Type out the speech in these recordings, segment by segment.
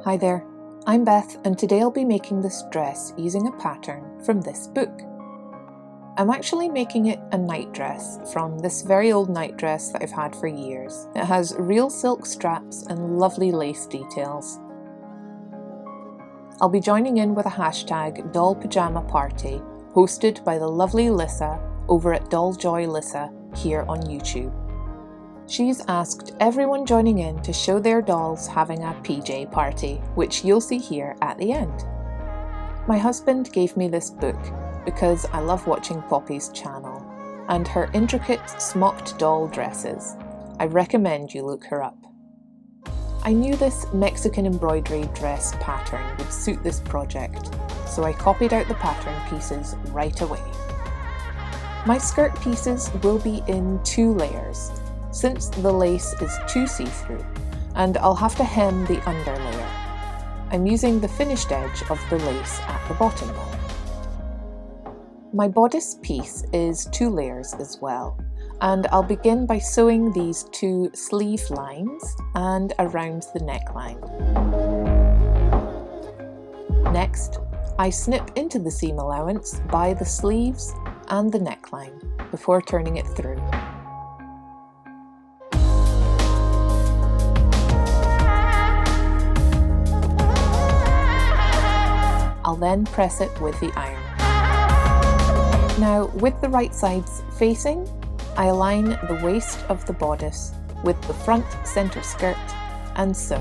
Hi there, I'm Beth and today I'll be making this dress using a pattern from this book. I'm actually making it a night dress from this very old night dress that I've had for years. It has real silk straps and lovely lace details. I'll be joining in with a hashtag Doll Pajama Party hosted by the lovely Lissa over at Doll Joy Lissa here on YouTube. She's asked everyone joining in to show their dolls having a PJ party, which you'll see here at the end. My husband gave me this book because I love watching Poppy's channel and her intricate smocked doll dresses. I recommend you look her up. I knew this Mexican embroidery dress pattern would suit this project, so I copied out the pattern pieces right away. My skirt pieces will be in 2 layers, since the lace is too see-through, and I'll have to hem the underlayer. I'm using the finished edge of the lace at the bottom though. My bodice piece is 2 layers as well, and I'll begin by sewing these 2 sleeve lines and around the neckline. Next, I snip into the seam allowance by the sleeves and the neckline before turning it through. I'll then press it with the iron. Now, with the right sides facing, I align the waist of the bodice with the front centre skirt and sew.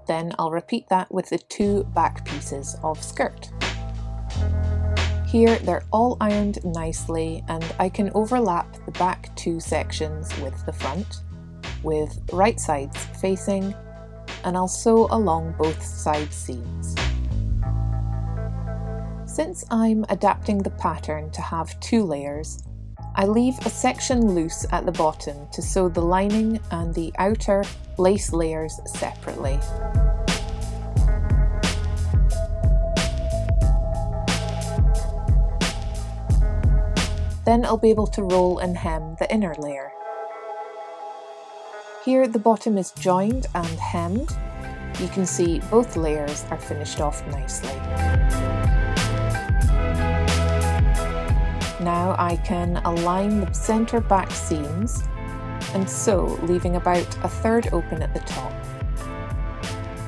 Then I'll repeat that with the 2 back pieces of skirt. Here they're all ironed nicely and I can overlap the back 2 sections with the front, with right sides facing, and I'll sew along both side seams. Since I'm adapting the pattern to have 2 layers, I leave a section loose at the bottom to sew the lining and the outer lace layers separately. Then I'll be able to roll and hem the inner layer. Here the bottom is joined and hemmed. You can see both layers are finished off nicely. Now I can align the centre back seams and sew, leaving about a 1/3 open at the top.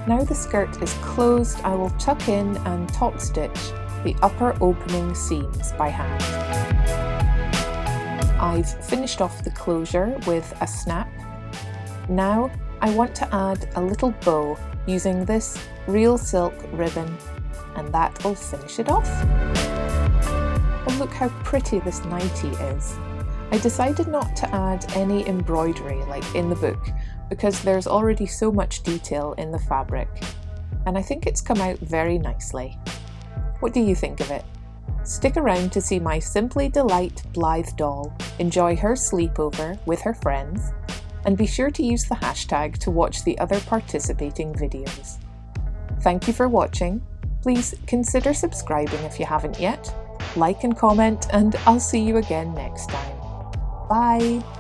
Now the skirt is closed, I will tuck in and top stitch the upper opening seams by hand. I've finished off the closure with a snap. Now I want to add a little bow using this real silk ribbon, and that will finish it off. And look how pretty this nightie is. I decided not to add any embroidery like in the book because there's already so much detail in the fabric, and I think it's come out very nicely. What do you think of it? Stick around to see my Simply Delight Blythe doll enjoy her sleepover with her friends, and be sure to use the hashtag to watch the other participating videos. Thank you for watching. Please consider subscribing if you haven't yet, like and comment, and I'll see you again next time. Bye!